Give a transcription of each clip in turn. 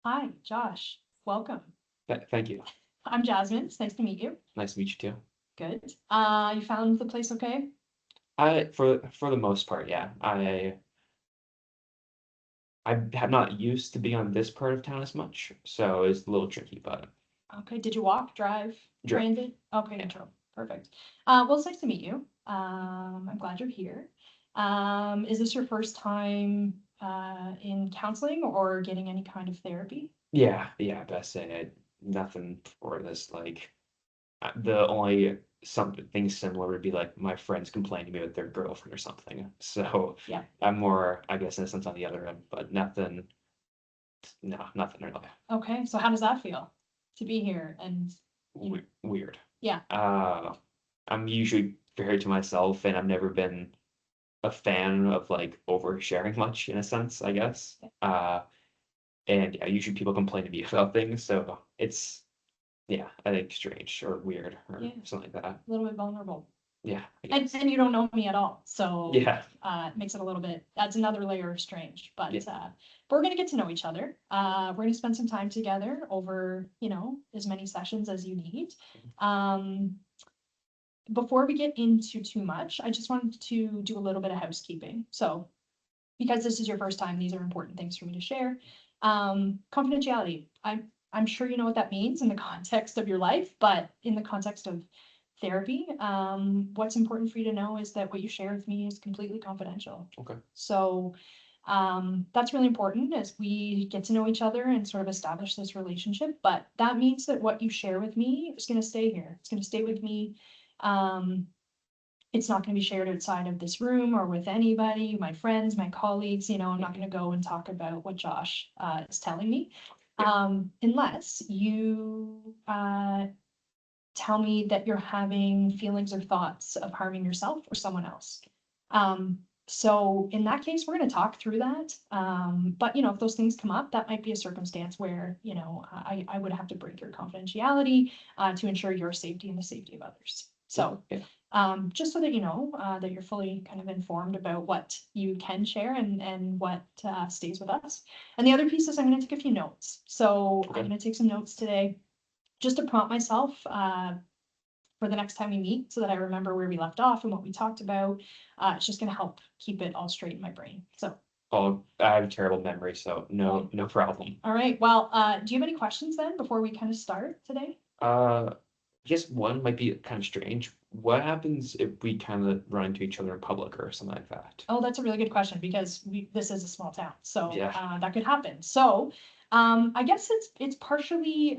Hi, Josh. Welcome. Thank you. I'm Jasmine. It's nice to meet you. Nice to meet you too. Good. You found the place okay? For the most part, yeah. I have not used to being on this part of town as much, so it's a little tricky, but Okay. Did you walk, drive, drive. transit? Okay, you Yeah. drove. Perfect. Well, it's nice to meet you. I'm glad you're here. Is this your first time in counseling or getting any kind of therapy? Yeah, best say nothing for this. The only something thing similar would be like my friends complaining to me with their girlfriend or something. So Yeah. I'm more, I guess, in a sense on the other end, but nothing, no, nothing really. Okay. So how does that feel to be here? Weird. Yeah. Uh, I'm usually very to myself, and I've never been a fan of like oversharing much in a sense, I guess. And yeah, usually people complain to me about things, so it's yeah, I think strange or weird or Yeah. something like that. A little bit vulnerable. Yeah, I And, guess. and you don't know me at all, so Yeah, it makes it a little bit, adds another layer of strange, yeah, but we're gonna get to know each other. We're gonna spend some time together over, as many sessions as you need. Um, before we get into too much, I just wanted to do a little bit of housekeeping. So because this is your first time, these are important things for me to share. Confidentiality. I'm sure you know what that means in the context of your life, but in the context of therapy, what's important for you to know is that what you share with me is completely confidential. okay. So that's really important as we get to know each other and sort of establish this relationship. But that means that what you share with me is going to stay here. It's going to stay with me. Um, it's not going to be shared outside of this room or with anybody, my friends, my colleagues. I'm not going to go and talk about what Josh is telling me, Yeah. unless you tell me that you're having feelings or thoughts of harming yourself or someone else. Um, so in that case, we're going to talk through that. But if those things come up, that might be a circumstance where I would have to break your confidentiality to ensure your safety and the safety of others. Okay. So Yeah. just so that you know that you're fully kind of informed about what you can share and what stays with us. And the other piece is I'm going to take a few notes. So I'm Okay. going to take some notes today just to prompt myself for the next time we meet so that I remember where we left off and what we talked about. It's just going to help keep it all straight in my brain. So, Oh, I have a terrible memory, so okay. no problem. All right. Well, do you have any questions then before we kind of start today? I guess one might be kind of strange. What happens if we kind of run into each other in public or something like that? Oh, that's a really good question because this is a small town, so Yeah. that could happen. So, I guess it's partially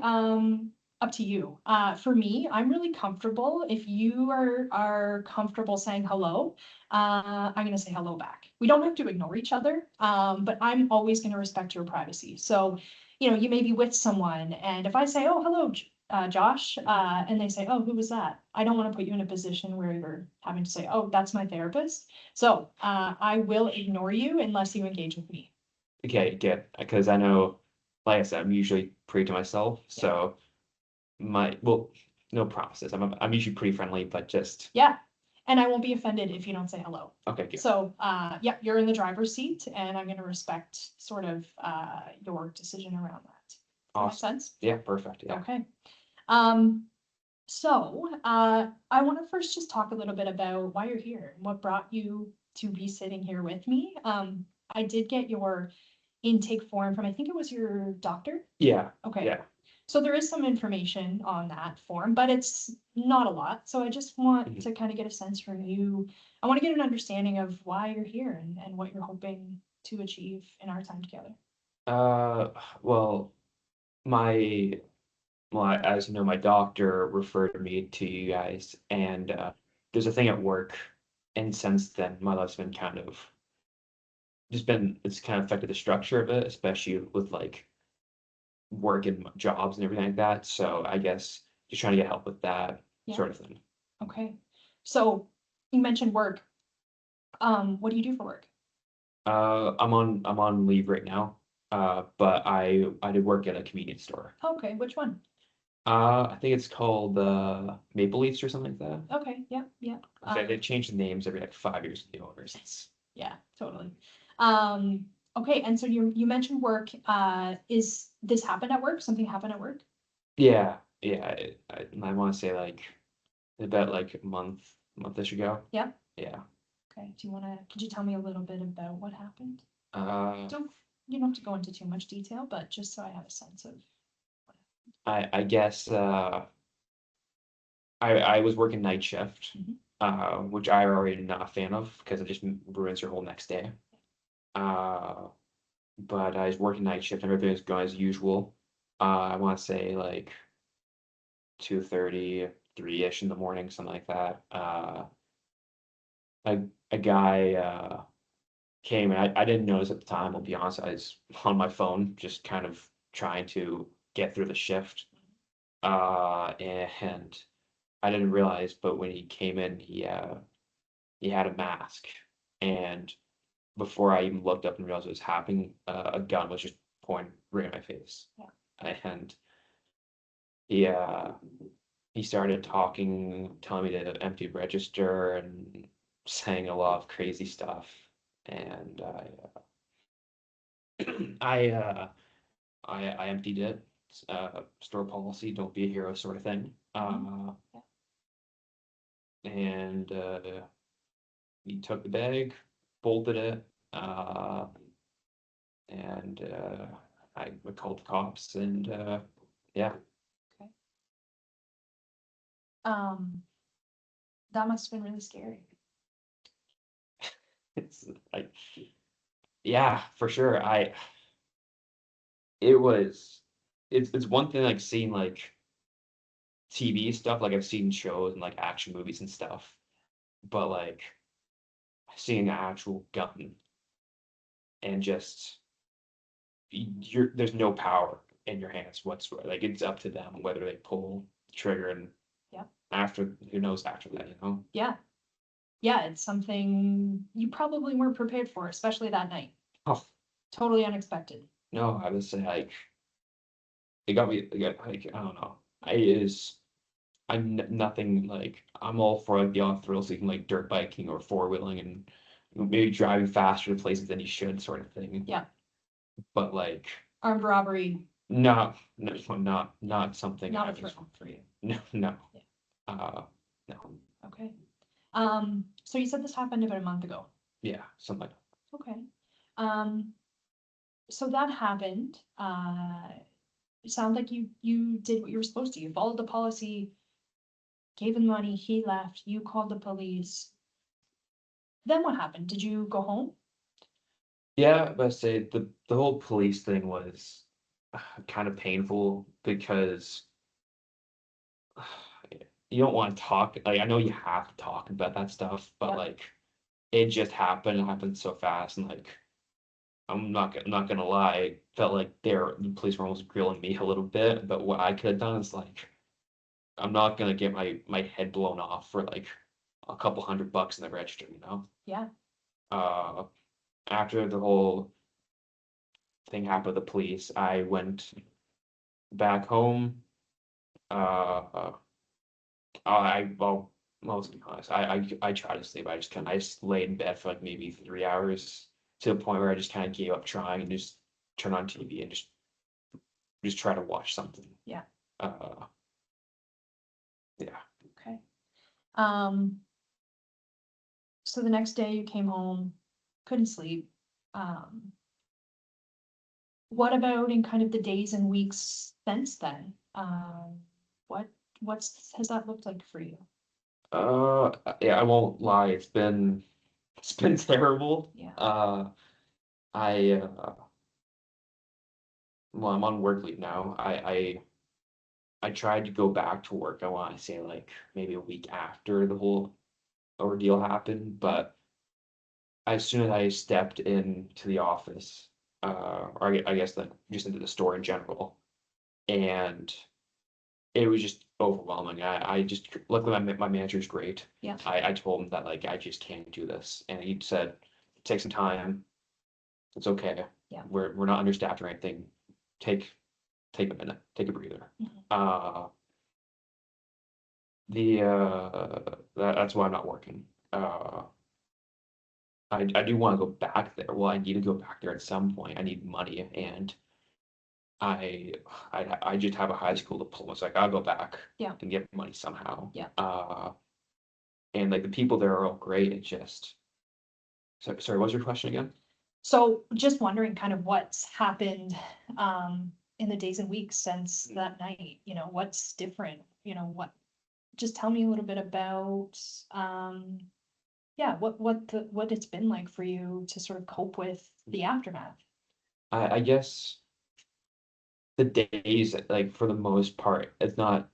up to you. For me, I'm really comfortable. If you are comfortable saying hello, I'm gonna say hello back. We don't have to ignore each other, but I'm always gonna respect your privacy. So, you may be with someone, and if I say, "Oh, hello, Josh," and they say, "Oh, who was that?" I don't want to put you in a position where you're having to say, "Oh, that's my therapist." So I will ignore you unless you engage with me. Okay, good. Because I know, like I said, I'm usually pretty to myself, Yeah. so well, no promises. I'm usually pretty friendly, but just Yeah. And I won't be offended if you don't say hello. okay, good. So, yeah, you're in the driver's seat and I'm going to respect sort of your decision around that. Does that make Awesome. sense? Yeah, perfect. Yeah. Okay. Um, I want to first just talk a little bit about why you're here and what brought you to be sitting here with me. I did get your intake form from, I think it was your doctor. Yeah. Okay. Yeah. So there is some information on that form, but it's not a lot. So I just want Mhm. to kind of get a sense from you. I want to get an understanding of why you're here and what you're hoping to achieve in our time together. Uh, well, my as you know, my doctor referred me to you guys, and there's a thing at work, and since then, my life's been kind of it's kind of affected the structure of it, especially with like work and jobs and everything like that. So I guess just trying to get help with that Yeah. sort of thing. Okay. So you mentioned work. What do you do for work? I'm on leave right now. But I did work at a convenience store. Okay, which one? I think it's called Maple Leafs or something like that. Okay, yeah, yeah. So they change the names every like 5 years with the owners. It's Yeah, totally. Um, Okay, and so you mentioned work, is this happened at work? Something happened at work? Yeah, yeah. I want to say like about like a monthish ago. Yeah, Yeah. okay, could you tell me a little bit about what happened? Uh, Don't, you don't have to go into too much detail, but just so I have a sense of. I guess I was working night shift, Mhm. which I already not a fan of because it just ruins your whole next day. Uh, but I was working night shift and everything was going as usual. I want to say like 2:30, 3-ish in the morning, something like that. A a guy came and I didn't notice at the time, I'll be honest, I was on my phone just kind of trying to get through the shift. And I didn't realize, but when he came in, he had a mask, and before I even looked up and realized what was happening, a gun was just pointed right in my face, and he uh, he started talking, telling me to empty register and saying a lot of crazy stuff, and I uh, I emptied it. Store policy, don't be a hero, sort of thing. Mhm. And he took the bag, bolted it, and I called the cops, and yeah, Okay. Um, that must have been really scary. it's like, yeah, for sure. It was, it's one thing like seeing like TV stuff, like I've seen shows and like action movies and stuff, but like seeing an actual gun and just there's no power in your hands whatsoever. Like it's up to them whether they pull the trigger, and Yeah, after who knows after that, you know? yeah, yeah, it's something you probably weren't prepared for, especially that night. Oh Totally unexpected. no, I would say like it got me like I don't know. Nothing like I'm all for like the off thrill seeking like dirt biking or four wheeling and maybe driving faster to places than you should sort of thing. Yeah, But like armed robbery, not something not I a was thrill for you. no. Yeah. Uh no. Okay. So you said this happened about a month ago. Yeah, something like Okay. Um, so that happened. It sounds like you did what you were supposed to. You followed the policy, gave him money, he left, you called the police. Then what happened? Did you go home? yeah, but I say the whole police thing was kind of painful because you don't want to talk. Like I know you have to talk about that stuff, but Yeah, like it just happened. It happened so fast, and like I'm not gonna lie, it felt like the police were almost grilling me a little bit. But what I could have done is like I'm not gonna get my head blown off for like a couple $100 in the register, you know. yeah. Uh, After the whole thing happened with the police, I went back home. Uh, well, let's be honest. I tried to sleep. I just laid in bed for like maybe 3 hours to the point where I just kind of gave up trying and just turn on TV and just try to watch something. Yeah. Uh, yeah. Okay. Um, so the next day you came home, couldn't sleep. Um, what about in kind of the days and weeks since then? What has that looked like for you? Yeah. I won't lie. It's been terrible. Yeah. I well, I'm on work leave now. I tried to go back to work. I want to say like maybe a week after the whole ordeal happened, Yeah. but as soon as I stepped into the office, or I guess like just into the store in general, and it was just overwhelming. I just luckily my manager's great. Yeah. I told him that like I just can't do this, and he said, "Take some time. It's okay. Yeah. We're not understaffed or anything. Take take a minute. Take a breather." Mhm. Uh, that's why I'm not working. I do want to go back there. Well, I need to go back there at some point. I need money, and I I just have a high school diploma, so I gotta go back Yeah. and get money somehow. Yeah. And like the people there are all great. It's just sorry, what was your question again? So just wondering kind of what's happened in the days and weeks since that night, what's different, just tell me a little bit about yeah, what it's been like for you to sort of cope with the aftermath. I guess the days, like for the most part, it's not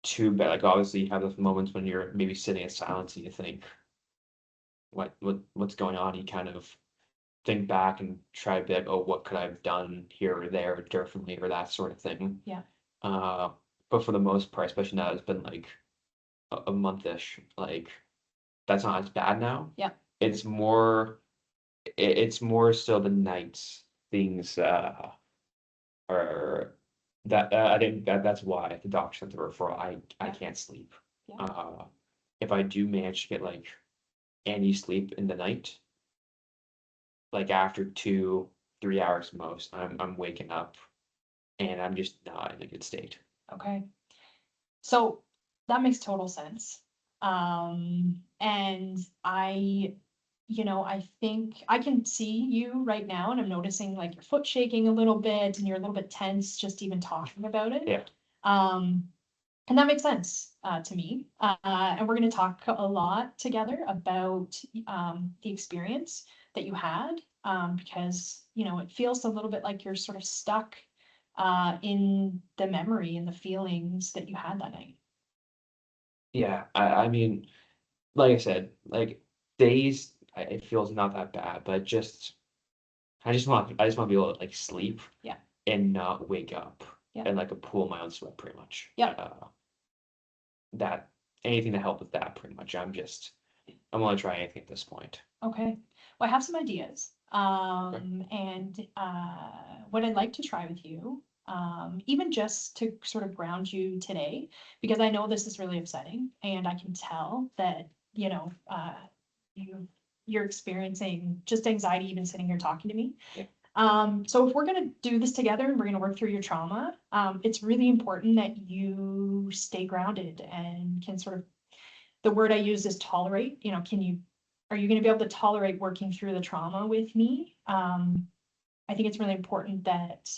too bad. Like obviously you have those moments when you're maybe sitting in silence and you think, what's going on? You kind of think back and try to be like, oh, what could I have done here or there differently or that sort of thing. Yeah. Uh, but for the most part, especially now it's been like a month-ish, like that's not as bad now. Yeah. It's more it's more so the nights things are that I think that's why the doctor sent the referral. I Yeah. can't sleep. Yeah. If I do manage to get like any sleep in the night, like after 2, 3 hours most, I'm waking up and I'm just not in a good state. Okay. So that makes total sense. And I think I can see you right now and I'm noticing like your foot shaking a little bit and you're a little bit tense just even talking about it. Yeah. Um, and that makes sense to me. And we're going to talk a lot together about the experience that you had because, it feels a little bit like you're sort of stuck in the memory and the feelings that you had that night. Yeah. I mean, like I said, like days it feels not that bad, but just I just want to be able to like sleep Yeah. and not wake up Yeah. and like a pool of my own sweat pretty much. Yeah. That anything to help with that pretty much. I'm gonna try anything at this point. Okay. Well, I have some ideas. And what I'd like to try with you, even just to sort of ground you today, because I know this is really upsetting, and I can tell that, you you're experiencing just anxiety even sitting here talking to me. Yeah. So if we're gonna do this together and we're gonna work through your trauma, it's really important that you stay grounded and can sort of the word I use is tolerate, are you gonna be able to tolerate working through the trauma with me? I think it's really important that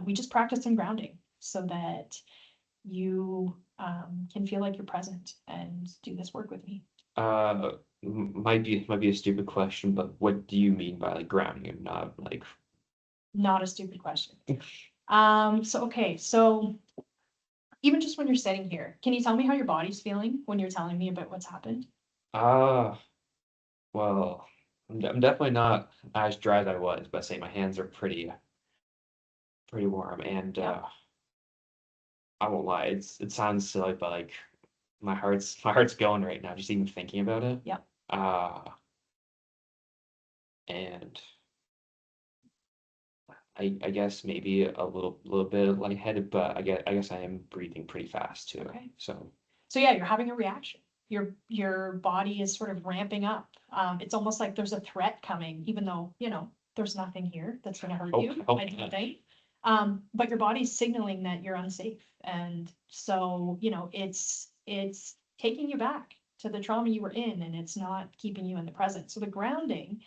we just practice some grounding so that you can feel like you're present and do this work with me. Might be a stupid question, but what do you mean by like grounding and not like Not a stupid question. So even just when you're sitting here, can you tell me how your body's feeling when you're telling me about what's happened? ah well I'm definitely not as dry as I was, but I say my hands are pretty warm and Yeah. I won't lie, it sounds silly, but like my heart's going right now just even thinking about it. Yeah. Uh and I guess maybe a little bit lightheaded, but I guess I am breathing pretty fast too. Okay. So Yeah, you're having a reaction. Your body is sort of ramping up. It's almost like there's a threat coming, even though, there's nothing here that's gonna hurt you, I don't think. But your body's signaling that you're unsafe. And so, it's taking you back to the trauma you were in and it's not keeping you in the present. So the grounding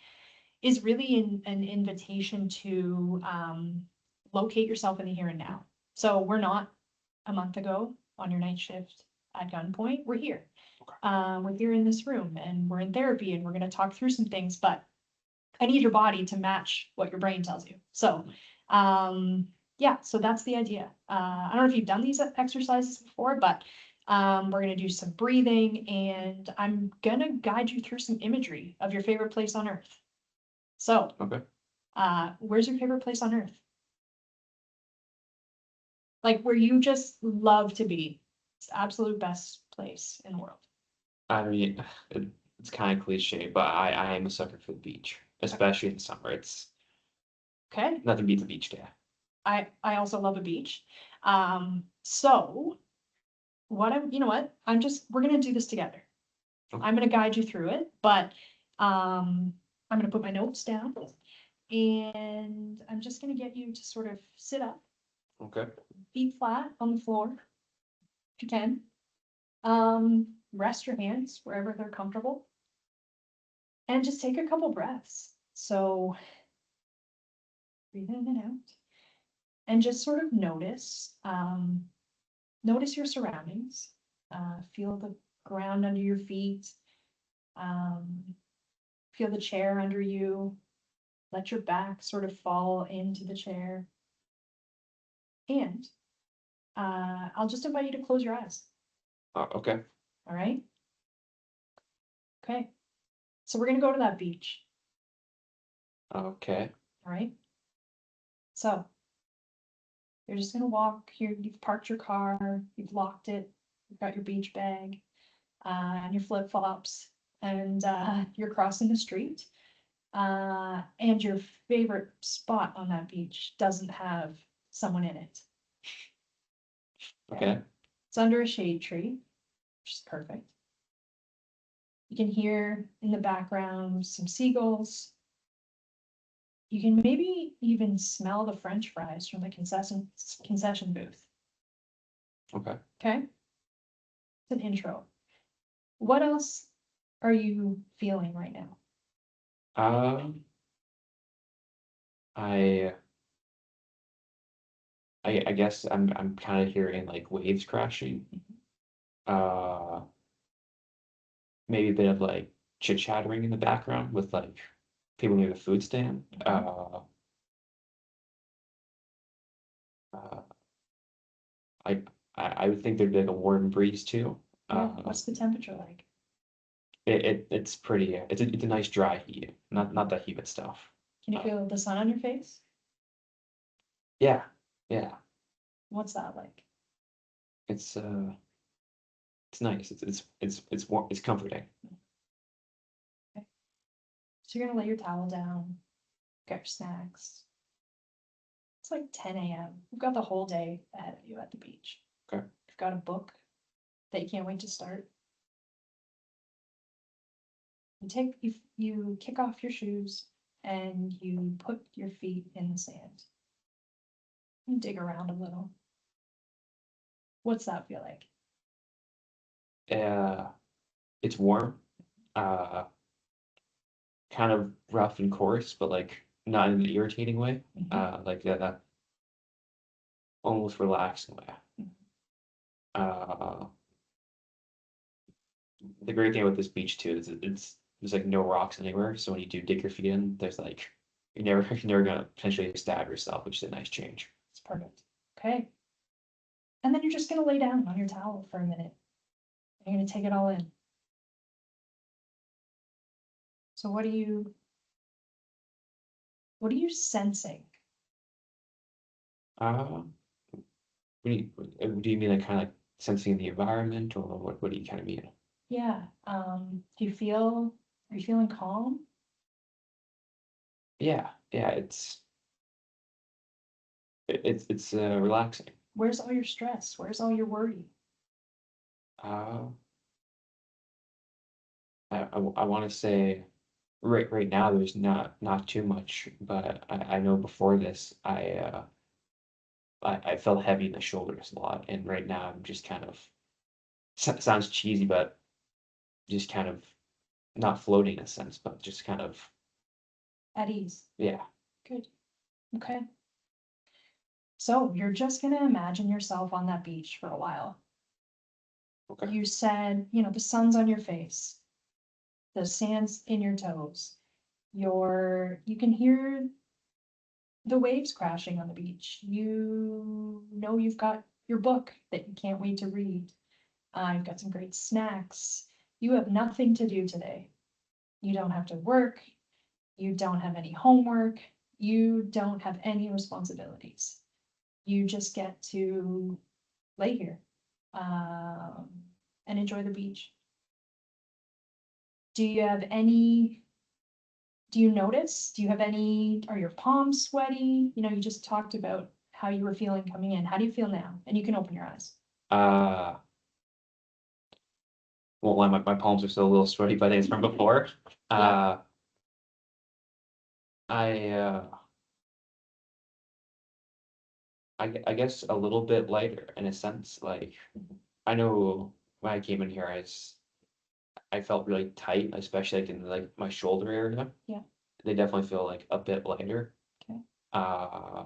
is really an invitation to locate yourself in the here and now. So we're not a month ago on your night shift at gunpoint. We're here. We're here in this room and we're in therapy and we're going to talk through some things, but I need your body to match what your brain tells you. So, yeah, so that's the idea. I don't know if you've done these exercises before, but we're going to do some breathing and I'm going to guide you through some imagery of your favorite place on earth. So, okay. where's your favorite place on earth? Like where you just love to be. It's the absolute best place in the world. I mean, it's kind of cliche, but I am a sucker for the beach, especially in summer. It's Okay. nothing beats a beach day. I also love a beach. So you know what? we're gonna do this together. Okay. I'm gonna guide you through it, but, I'm gonna put my notes down. And I'm just gonna get you to sort of sit up, Okay. feet flat on the floor, if you can. Rest your hands wherever they're comfortable. And just take a couple breaths. So breathe in and out. And just sort of notice your surroundings. Feel the ground under your feet. Um, feel the chair under you. Let your back sort of fall into the chair. And I'll just invite you to close your eyes. Okay. All right. Okay. So we're gonna go to that beach. Okay. All right. So you're just gonna walk here. You've parked your car. You've locked it. You've got your beach bag and your flip flops, and you're crossing the street. And your favorite spot on that beach doesn't have someone in it. Okay. It's under a shade tree, which is perfect. You can hear in the background some seagulls. You can maybe even smell the French fries from the concession booth. Okay. Okay? It's an intro. What else are you feeling right now? Um, I I guess I'm kind of hearing like waves crashing. Uh, maybe a bit of like chit-chattering in the background with like people near the food stand. Uh, I I would think there'd be like a warm breeze too. Yeah, what's the temperature like? It's pretty. It's a nice dry heat, not that humid stuff. Can you Uh, feel the sun on your face? yeah, yeah. What's that like? It's uh, it's nice. It's warm. It's comforting. Okay. So you're gonna lay your towel down, get your snacks. It's like 10 a.m. You've got the whole day ahead of you at the beach. Okay. You've got a book that you can't wait to start. You kick off your shoes and you put your feet in the sand. You dig around a little. What's that feel like? Uh, it's warm. Uh, kind of rough and coarse, but like not in an irritating way. Like that almost relaxing way. Uh, the great thing about this beach too is there's like no rocks anywhere. So when you do dig your feet in, there's like you're never gonna potentially stab yourself, which is a nice change. It's perfect. Okay. And then you're just gonna lay down on your towel for a minute. You're gonna take it all in. So what are you sensing? Uh, do you mean like kind of like sensing the environment, or what do you kind of mean? Yeah. Are you feeling calm? Yeah, yeah, it's relaxing. Where's all your stress? Where's all your worry? Uh, I want to say right now there's not too much, but I know before this I felt heavy in the shoulders a lot, and right now I'm just kind of sounds cheesy, but just kind of not floating in a sense, but just kind of At ease. yeah. Good. Okay. So you're just gonna imagine yourself on that beach for a while. Okay. You said, the sun's on your face, the sand's in your toes. You can hear the waves crashing on the beach. You know you've got your book that you can't wait to read. You've got some great snacks. You have nothing to do today. You don't have to work. You don't have any homework. You don't have any responsibilities. You just get to lay here um, and enjoy the beach. Do you have any? Do you notice? Do you have any? Are your palms sweaty? You just talked about how you were feeling coming in. How do you feel now? And you can open your eyes. Uh, won't lie, my palms are still a little sweaty, but I think it's from before. Yeah. Uh, I I guess a little bit lighter in a sense. Like I know when I came in here, I felt really tight, especially like in like my shoulder area. Yeah. They definitely feel like a bit lighter. Okay. Uh,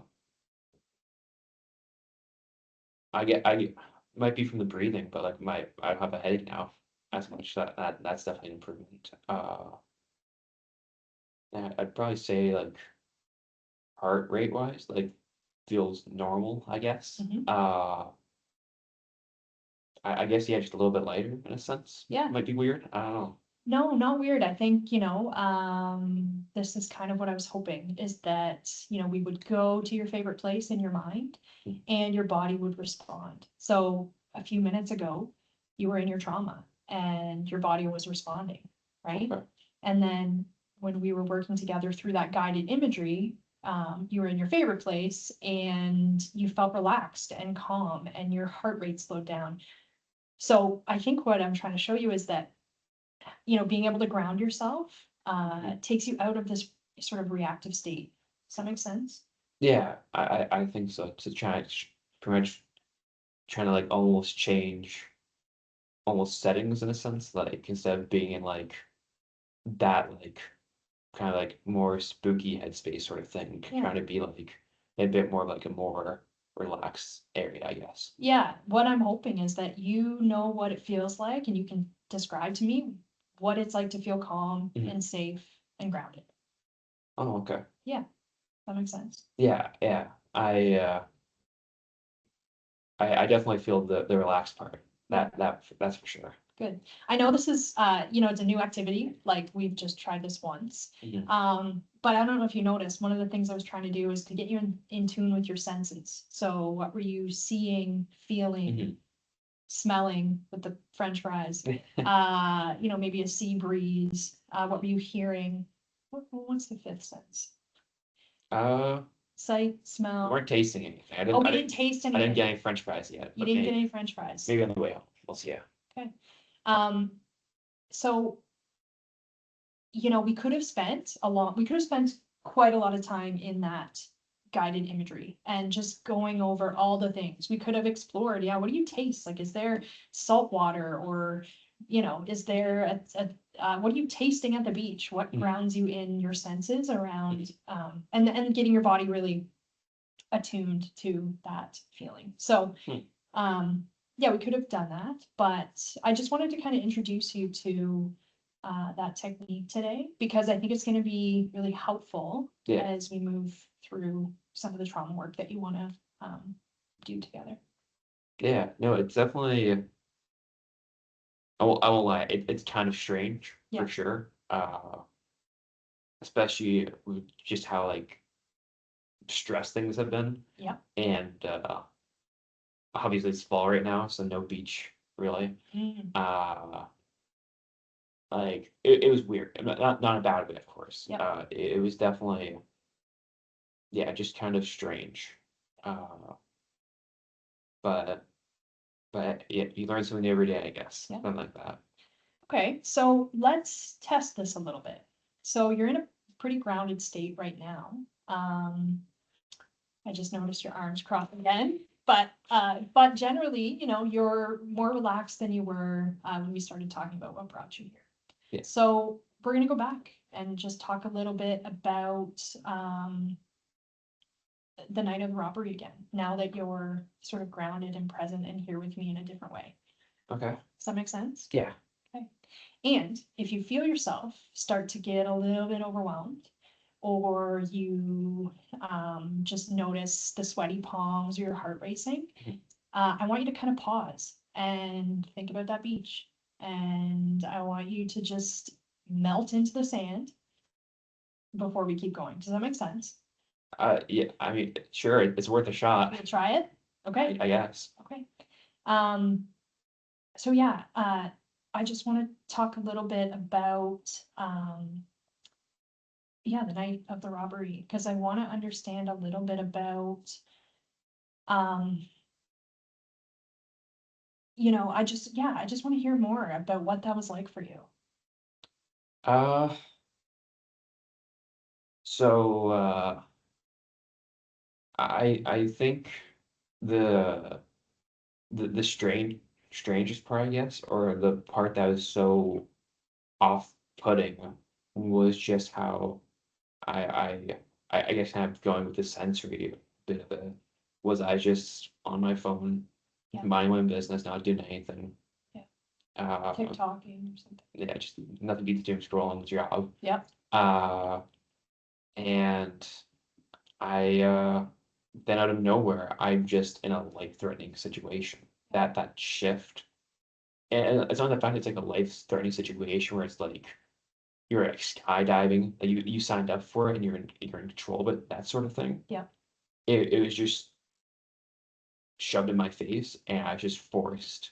I might be from the breathing, but like I have a headache now as much that's definitely an improvement. Yeah, I'd probably say like heart rate wise, like feels normal, I guess. Mhm. I guess yeah, just a little bit lighter in a sense. Yeah. Might be weird. I don't know. No, not weird. I think, this is kind of what I was hoping is that, we would go to your favorite place in your mind Mm. and your body would respond. So a few minutes ago, you were in your trauma and your body was responding, right? Okay. And then when we were working together through that guided imagery, you were in your favorite place and you felt relaxed and calm and your heart rate slowed down. So I think what I'm trying to show you is that being able to ground yourself takes you out of this sort of reactive state. Does that make sense? Yeah, I think so. To try pretty much trying to like almost change almost settings in a sense, like instead of being in like that like kind of like more spooky headspace sort of thing, Yeah. trying to be like a bit more like a more relaxed area, I guess. Yeah, what I'm hoping is that you know what it feels like and you can describe to me what it's like to feel calm Mhm. and safe and grounded. Oh, okay. Yeah, that makes sense. Yeah, yeah. I definitely feel the relaxed part. Yeah. That's for sure. Good. I know this is, it's a new activity, like we've just tried this once. Mhm. But I don't know if you noticed, one of the things I was trying to do is to get you in tune with your senses. So what were you seeing, feeling, Mhm. smelling with the French fries? Maybe a sea breeze. What were you hearing? What's the fifth sense? Uh, Sight, we smell. weren't tasting anything. Oh, we didn't taste I didn't anything. get any French fries yet, You but didn't get any French fries. maybe on the way home. We'll see. Yeah. Okay. Um, so we could have spent quite a lot of time in that guided imagery and just going over all the things. We could have explored, yeah, what do you taste? Like, is there salt water or, is there what are you tasting at the beach? What Mm. grounds you in your senses around, and getting your body really attuned to that feeling. So, Hmm. yeah, we could have done that, but I just wanted to kind of introduce you to that technique today because I think it's going to be really helpful Yeah. as we move through some of the trauma work that you want to do together. Yeah. No, it's definitely. I won't lie. It's kind of strange Yeah. for sure. Especially with just how like stressed things have been. Yeah. And obviously it's fall right now, so no beach really. Mm. Uh, like it was weird. Not a bad way, of course. Yep. It was definitely yeah, just kind of strange. Uh, but yeah, you learn something new every day, I guess. Yeah. Something like that. Okay, so let's test this a little bit. So you're in a pretty grounded state right now. I just noticed your arms crossed again, but generally, you're more relaxed than you were when we started talking about what brought you here. Yeah. So we're gonna go back and just talk a little bit about the night of the robbery again. Now that you're sort of grounded and present and here with me in a different way. Okay. Does that make sense? Yeah. Okay. And if you feel yourself start to get a little bit overwhelmed, or you just notice the sweaty palms or your heart racing, Mhm. I want you to kind of pause and think about that beach. And I want you to just melt into the sand before we keep going. Does that make sense? Yeah. I mean, sure, it's worth a shot. We'll try it. Okay. I guess. Okay. Um, so yeah, I just want to talk a little bit about yeah, the night of the robbery, because I want to understand a little bit about, um, I just want to hear more about what that was like for you. Uh, So I think the the strangest part, I guess, or the part that was so off-putting was just how I I I guess kind of going with the sensory bit of it was I just on my phone, Yeah. minding my own business, not doing anything. Yeah. Uh, TikToking or something. yeah, just nothing beats doom scrolling the job. Yep. Uh, and I then out of nowhere, I'm just in a life-threatening situation. That shift, and it's not the fact it's like a life-threatening situation where it's like you're like skydiving, like you signed up for it and you're in control of it, that sort of thing. Yeah. It was just shoved in my face, and I was just forced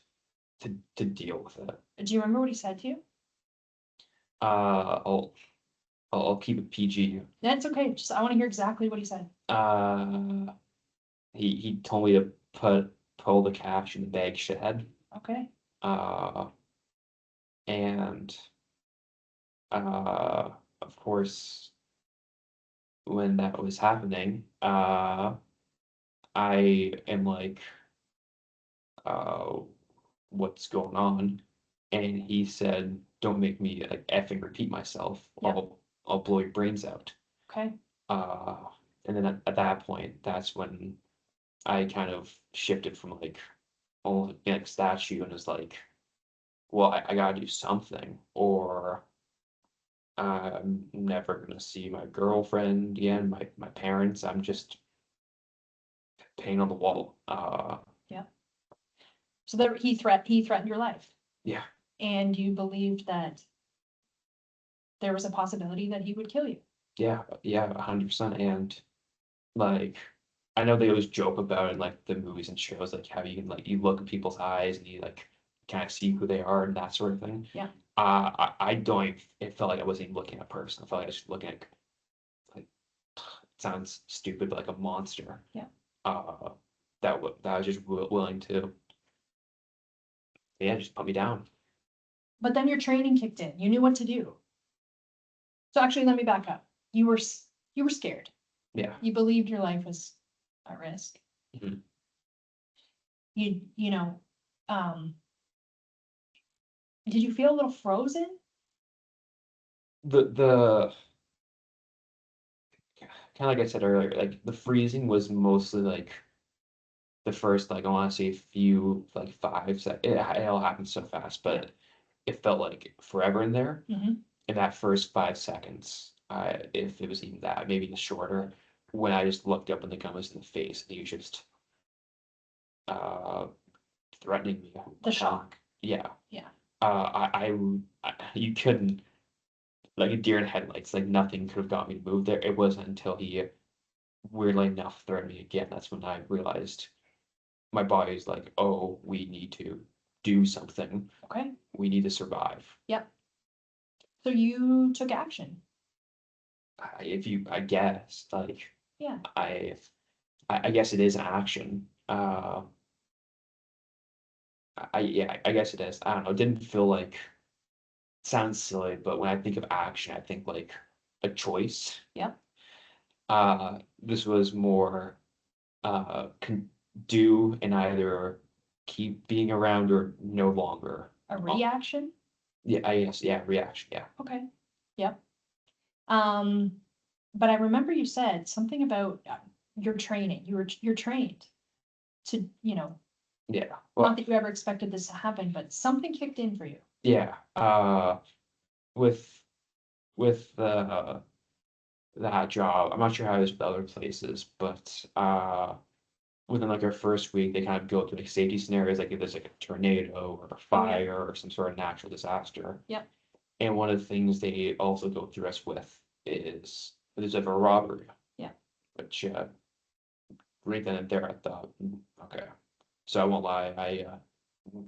to deal with it. Do you remember what he said to you? Uh, I'll I'll keep it PG. That's okay. Just I want to hear exactly what he said. Uh, he told me to pull the cash in the bag shed. Okay. Uh, and uh, of course, when that was happening, I am like, uh, what's going on? And he said, don't make me like effing repeat myself. Yeah. I'll blow your brains out. Okay. Uh, and then at that point, that's when I kind of shifted from like almost being like statue and was like, well, I gotta do something, or I'm never gonna see my girlfriend again, my parents. I'm just paint on the wall. Yeah. So there he threatened your life, Yeah, and you believed that there was a possibility that he would kill you. yeah, 100%. And like, I know they always joke about it in like the movies and shows, like how you can like you look at people's eyes and you like kind of see who they are and that sort of thing. Yeah. I don't even, it felt like I wasn't even looking at a person. I felt like I was just looking at like, it sounds stupid, but like a monster. Yeah. Uh, that was just willing to, yeah, just put me down. But then your training kicked in. You knew what to do. So actually, let me back up. You were scared. Yeah. You believed your life was at risk. Mhm. You know, um, did you feel a little frozen? The kind of like I said earlier, like the freezing was mostly like the first like I want to say few like 5 seconds. It all happened so fast, but it felt like forever in there. Mm-hmm. In that first 5 seconds, if it was even that, maybe even shorter, when I just looked up and the gun was in the face, and he was just uh threatening me. The shock. Yeah. Yeah. You couldn't like a deer in headlights. Like nothing could have got me to move there. It wasn't until he weirdly enough threatened me again. That's when I realized my body's like, oh, we need to do something. Okay. We need to survive. Yep. So you took action. If you, I guess, like, Yeah. I guess it is an action. Yeah, I guess it is. I don't know. It didn't feel like sounds silly, but when I think of action, I think like a choice. Yep. This was more can do and either keep being around or no longer. A reaction. Yeah, I guess. Yeah, reaction. Yeah. Okay. Yep. Um, but I remember you said something about your training. You're trained to, Yeah. not Well, that you ever expected this to happen, but something kicked in for you. yeah. With with that job, I'm not sure how it is with other places, but within like our first week, they kind of go through like safety scenarios, like if there's like a tornado or a Oh, yeah. fire or some sort of natural disaster. Yep. And one of the things they also go through us with is there's like a robbery. Yeah. Which right then and there I thought, okay. So I won't lie, I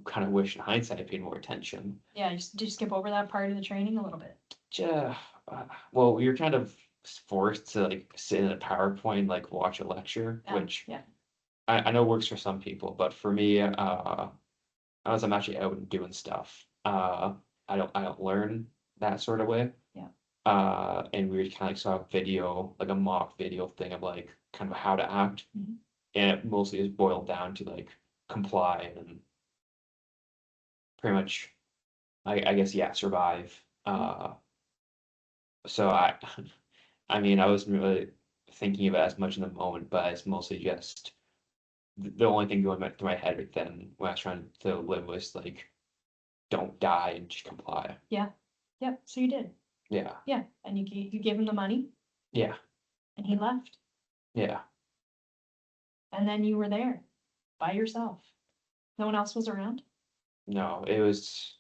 kind of wish in hindsight I paid more attention. Yeah. Did you skip over that part of the training a little bit? Yeah, well, you're kind of forced to like sit in a PowerPoint, like watch a lecture, which Yeah. I know works for some people, but for me, unless I'm actually out and doing stuff, I don't learn that sort of way. Yeah. And we kind of like saw a video, like a mock video thing of like kind of how to act, Mhm. and it mostly is boiled down to like comply and pretty much, I guess, yeah, survive. So I mean, I wasn't really thinking of it as much in the moment, but it's mostly just the only thing going through my head right then when I was trying to live was like, don't die and just comply. Yeah, yep, so you did, Yeah, yeah, and you gave him the money, yeah, and he left, yeah. and then you were there, by yourself. No one else was around? No, it was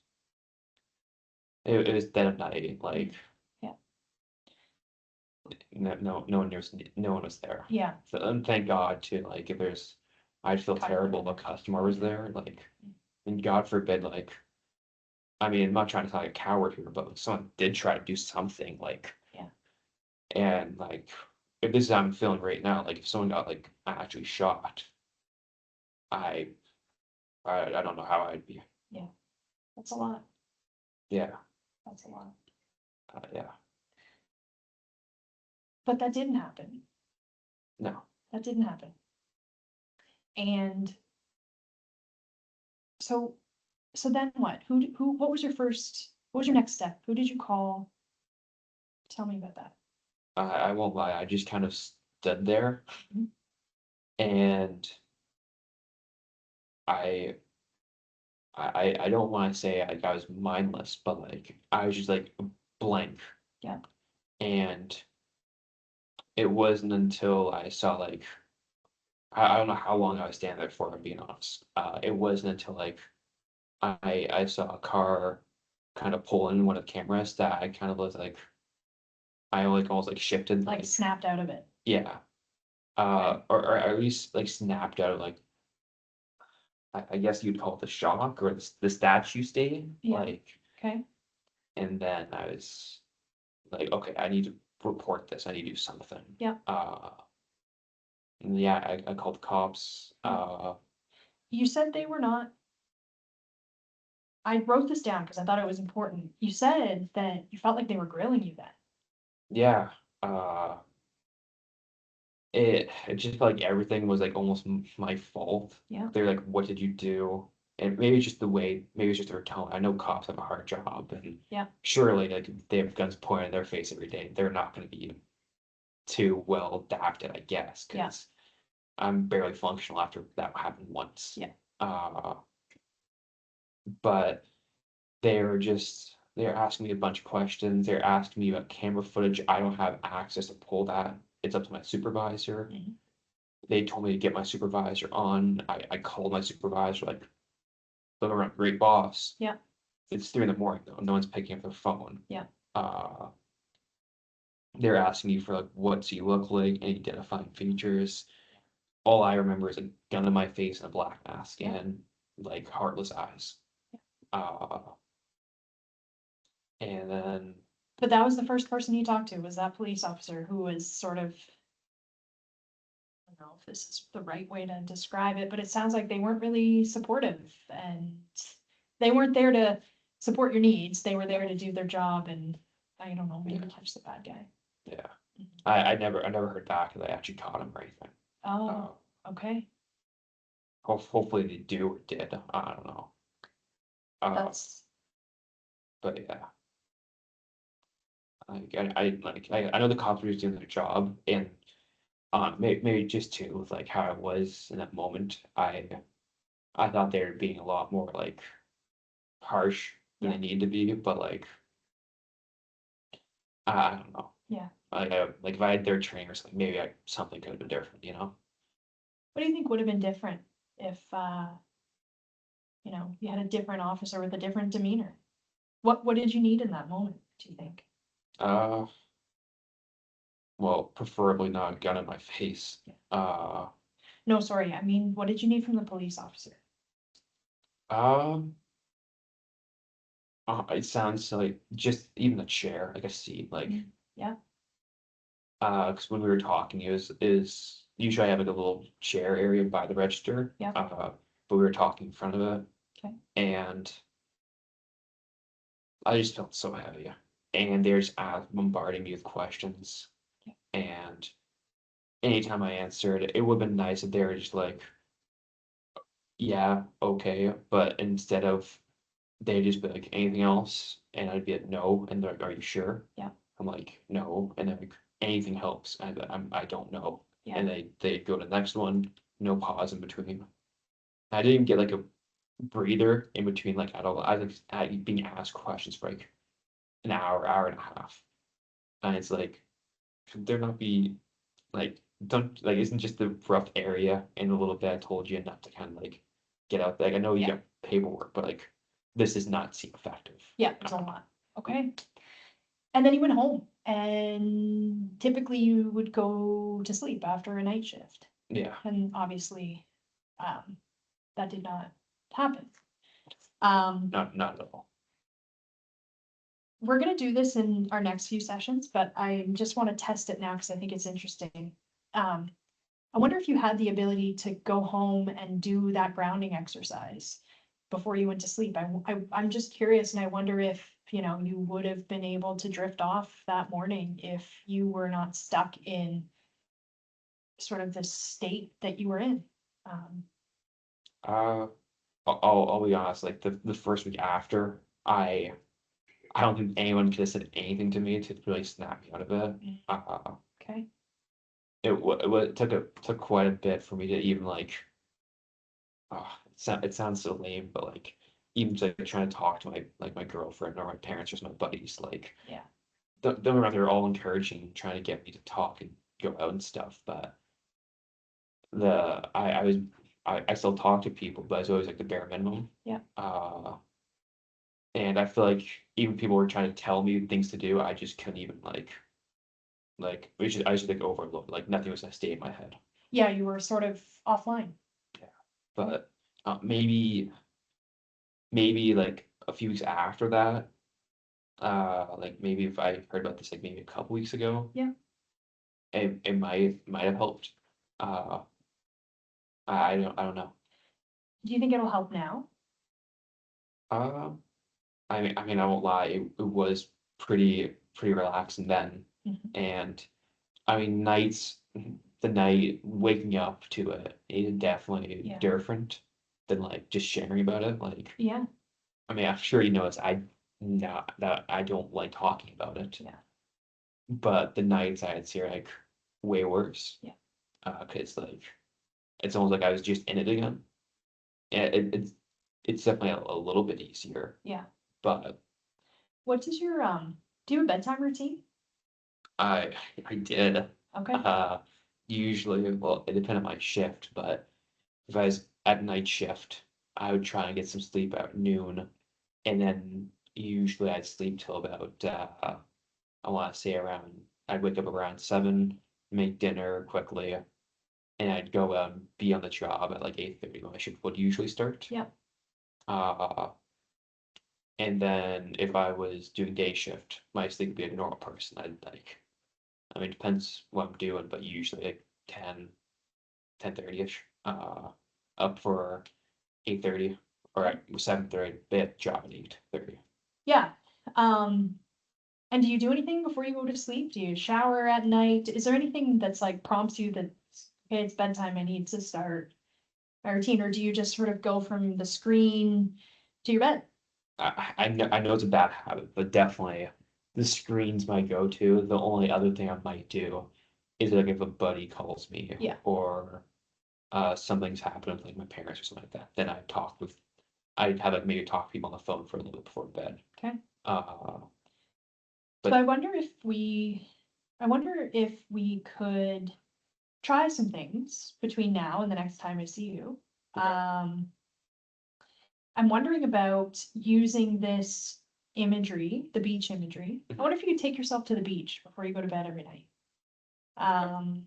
dead of night. Like Yeah, no one was there. yeah, So, and thank God too. Like if there's, I'd feel God put terrible him if a there. customer was there. Like, and God forbid, like, I mean, I'm not trying to sound like a coward here, but if someone did try to do something, like, Yeah, and like, if this is how I'm feeling right now, like if someone got like actually shot, I I don't know how I'd be. yeah, that's a lot, Yeah, that's a lot. yeah, But that didn't happen, no. that didn't happen. And so, so then what? What was your first, what was your next step? Who did you call? Tell me about that. I won't lie. I just kind of stood there, Mhm. and I I don't want to say like I was mindless, but like I was just like blank. Yeah, And it wasn't until I saw like I don't know how long I was standing there for, I'm being honest. It wasn't until like I saw a car kind of pull in one of the cameras that I kind of was like I like almost like shifted like like snapped out of it. yeah. Okay, Or at least like snapped out of like I guess you'd call it the shock or the statue state. yeah, Like okay, and then I was like, okay, I need to report this. I need to do something. yeah. And yeah, I called the cops. Yeah. You said they were not, I wrote this down because I thought it was important. You said that you felt like they were grilling you then. Yeah, uh, it just felt like everything was like almost my fault. Yeah, They're like, "What did you do?" And maybe it's just the way, maybe it's just their tone. I know cops have a hard job, and yeah, surely like if they have guns pointed at their face every day. They're not going to be too well adapted, I guess, yeah, because I'm barely functional after that happened once. yeah, Uh, but they're asking me a bunch of questions. They're asking me about camera footage. I don't have access to pull that. It's up to my supervisor. mhm, They told me to get my supervisor on. I called my supervisor, like, look around, great boss. yeah, It's 3 in the morning though. No one's picking up their phone. yeah, Uh, they're asking me for like what's he look like, any identifying features. All I remember is a gun in my face and a black mask yeah. and like heartless eyes. Uh, and then But that was the first person you talked to, was that police officer who was sort of, I don't know if this is the right way to describe it, but it sounds like they weren't really supportive and they weren't there to support your needs. They were there to do their job and I don't know, maybe yeah, catch the bad guy. yeah. Mhm. I never heard back if they actually caught him or anything. Uh, Oh, okay. hopefully they do or did. I don't know. Uh, That's, but yeah, I know the cops were just doing their job, and maybe just too with like how I was in that moment. I thought they were being a lot more like harsh than yeah, they need to be, but like I don't know. yeah. Like if I had their training or something, maybe something could have been different, you know? What do you think would have been different if, you had a different officer with a different demeanor? What did you need in that moment, do you think? Uh, well, preferably not a gun in my face. Yeah. Uh, No, sorry, I mean, what did you need from the police officer? um, it sounds like just even a chair, like a seat, like Mhm. Yeah, because when we were talking, it was is usually I have like a little chair area by the register. yeah, But we were talking in front of it, okay, and I just felt so heavy. and they're just bombarding me with questions. Yeah. And anytime I answered, it would have been nice if they were just like, yeah, okay. But instead of, they'd just be like, anything else? And I'd be like, no. And they're like, are you sure? Yeah. I'm like, no. And then like, anything helps. I don't know. Yeah. And they go to the next one, no pause in between. I didn't even get like a breather in between, like at all. I was like, being asked questions for like an hour, hour and a half. And it's like, should there not be like, don't like, isn't just the rough area and a little bit I told you enough to kind of like get out there? Like, I know you Yeah. got paperwork, but like, this does not seem effective. Yeah, it's a lot. Okay. And then you went home and typically you would go to sleep after a night shift. Yeah, And obviously, that did not happen. not at all. We're gonna do this in our next few sessions, but I just want to test it now because I think it's interesting. Um, I wonder if you had the ability to go home and do that grounding exercise before you went to sleep. I'm just curious, and I wonder if, you know, you would have been able to drift off that morning if you were not stuck in sort of the state that you were in. Um, Uh, I'll be honest, like the first week after, I don't think anyone could have said anything to me to really snap me out of it. okay, It took quite a bit for me to even like, it sounds so lame, but like even to like, trying to talk to my girlfriend or my parents or my buddies, like yeah, don't get me wrong, they're all encouraging, trying to get me to talk and go out and stuff, but I still talk to people, but it's always like the bare minimum. yeah, And I feel like even people were trying to tell me things to do, I just couldn't even I should like overload, like nothing was gonna stay in my head. yeah, you were sort of offline. Yeah. But maybe like a few weeks after that, like maybe if I heard about this like maybe a couple weeks ago, Yeah. it might have helped. Uh, I don't know. Do you think it'll help now? Um, I won't lie, it was pretty relaxing then, Mhm. and I mean the night waking up to it is definitely Yeah. different than like just sharing about it. Like, Yeah, I mean, I'm sure you know this. Not that I don't like talking about it, yeah, but the nights I had here like way worse. yeah. 'Cause like it's almost like I was just in it again. And it's definitely a little bit easier, Yeah. but What does your, do you have a bedtime routine? I I did. Okay, Uh, Usually, well, it depended on my shift, but if I was at night shift, I would try and get some sleep at noon, and then usually I'd sleep till about I want to say around I'd wake up around 7, make dinner quickly, and I'd go out and be on the job at like 8:30 when my shift would usually start. yeah, Uh, and then if I was doing day shift, my sleep would be a normal person. I'd like, I mean, it depends what I'm doing, but usually like 10:30ish, up for 8:30 or at 7:30, bit job at 8:30. yeah. Um, and do you do anything before you go to sleep? Do you shower at night? Is there anything that's like prompts you that, okay, it's bedtime, I need to start my routine, or do you just sort of go from the screen to your bed? I know it's a bad habit, but definitely the screen's my go-to. The only other thing I might do is like if a buddy calls me Yeah, or something's happened with like my parents or something like that, then I'd have like maybe talk to people on the phone for a little bit before bed. okay. Uh, So but I wonder if we could try some things between now and the next time I see you. okay. I'm wondering about using this imagery, the beach imagery. I Mhm. wonder if you could take yourself to the beach before you go to bed every night. Okay.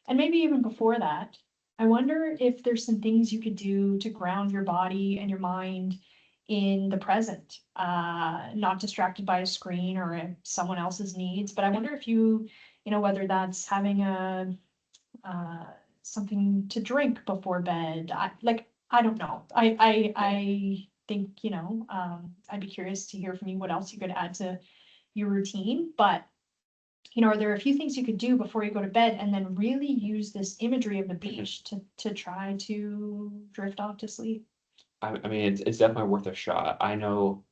And maybe even before that, I wonder if there's some things you could do to ground your body and your mind in the present, not distracted by a screen or someone else's needs. But I wonder if you know, whether that's having uh, something to drink before bed. I don't know. I think, you know, I'd be curious to hear from you what else you could add to your routine, but you know, are there a few things you could do before you go to bed and then really use this imagery of the beach to try to drift off to sleep? I mean, it's definitely worth a shot. I know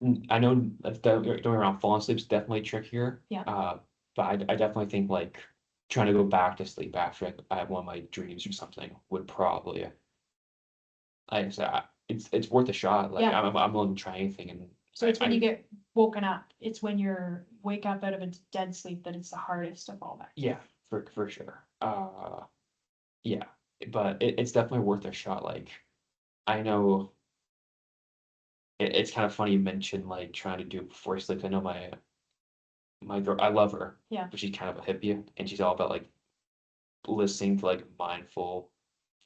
that going around falling asleep is definitely trickier. Yeah. But I definitely think like trying to go back to sleep after I have one of my dreams or something would probably, like I said, it's worth a shot. Like Yeah. I'm willing to try anything, and So it's when you get woken up, it's when you're wake up out of a dead sleep that it's the hardest of all that. yeah, for sure. Yeah, but it's definitely worth a shot. Like I know it's kind of funny you mentioned like trying to do it before sleep. I know my girl, I love her. Yeah. But she's kind of a hippie, and she's all about like listening to like mindful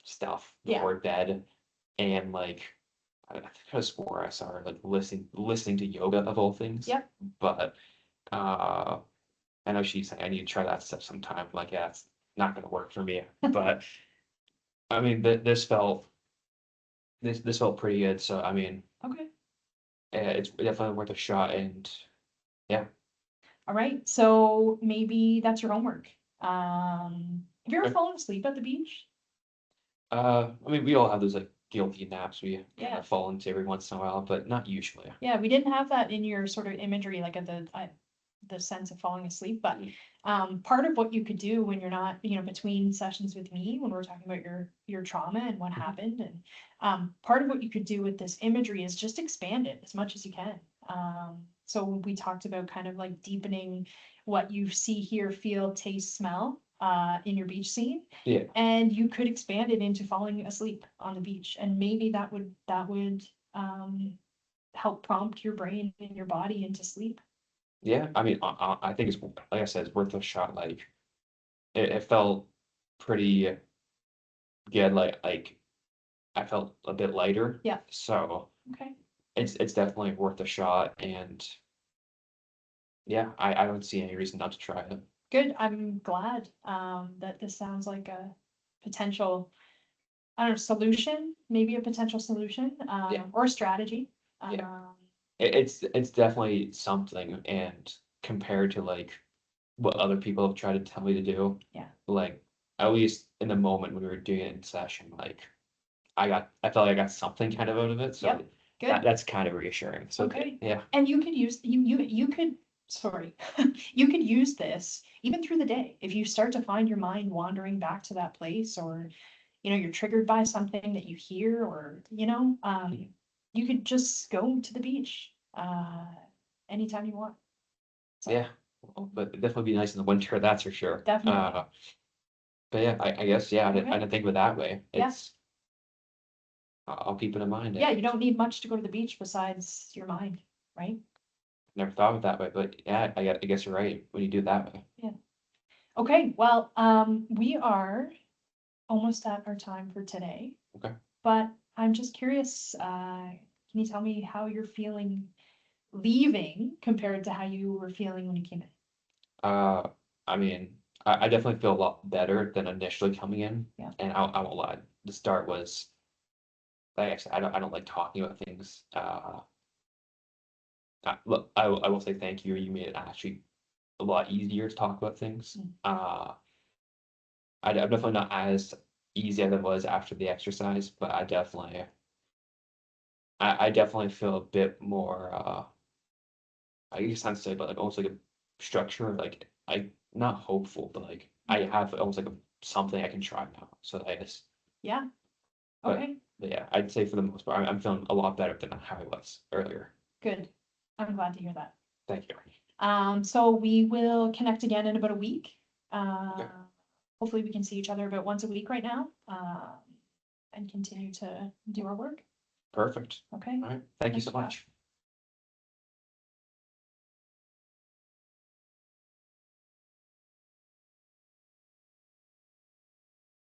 stuff Yeah. before bed, and like I think I swore I saw her like listening to yoga of all things. Yep. But uh, I know she's saying I need to try that stuff sometime. Like, yeah, it's not gonna work for me. But I mean, this felt pretty good. So I mean, Okay. it's definitely worth a shot. And yeah, All right. So maybe that's your homework. Have you ever okay. fallen asleep at the beach? I mean, we all have those like guilty naps we kind Yeah. of fall into every once in a while, but not usually. Yeah, we didn't have that in your sort of imagery, like at the sense of falling asleep, but part of what you could do when you're not, you know, between sessions with me, when we're talking about your trauma and what happened, and part of what you could do with this imagery is just expand it as much as you can. So we talked about kind of like deepening what you see, hear, feel, taste, smell in your beach scene. Yeah, And you could expand it into falling asleep on the beach, and maybe that would help prompt your brain and your body into sleep. yeah. I mean, I think it's like I said, it's worth a shot. Like it felt pretty good. Like I felt a bit lighter. Yeah. So Okay. it's definitely worth a shot. And yeah, I don't see any reason not to try it. Good. I'm glad that this sounds like a potential, I don't know, solution, maybe a potential solution, Yeah. or strategy. Yeah. Um, It's definitely something. And compared to like what other people have tried to tell me to do, yeah. like at least in the moment when we were doing it in session, like I felt like I got something kind of out of it. So Yep. Good. that's kind of reassuring. So Okay. yeah, And you could use you could sorry you could use this even through the day if you start to find your mind wandering back to that place, or you know you're triggered by something that you hear, or you know you could just go to the beach anytime you want. So yeah. Well, but it'd definitely be nice in the winter, that's for sure. definitely. But yeah, I guess yeah, I Okay. didn't think of it that way. Yeah. It's I'll keep it in mind. Yeah, you don't need much to go to the beach besides your mind, right? Never thought of it that way, but yeah, I guess you're right when you do it that way. Yeah. Okay, well, we are almost at our time for today. Okay. But I'm just curious, can you tell me how you're feeling leaving compared to how you were feeling when you came in? Uh, I mean, I definitely feel a lot better than initially coming in. Yeah. And I won't lie, the start was like I said, I don't like talking about things. Look, I will say thank you. You made it actually a lot easier to talk about things. Mm. I'm definitely not as easy as it was after the exercise, but I definitely feel a bit more I guess not to say, but like almost like a structure, like I not hopeful, but like I have almost like a something I can try now. So I guess, Yeah, but, okay, but yeah, I'd say for the most part, I'm feeling a lot better than how I was earlier. good. I'm glad to hear that. Thank you. So we will connect again in about a week. Okay. Hopefully we can see each other about once a week right now, and continue to do our work. Perfect. Okay. All right. Thank you Thanks, so Josh. much.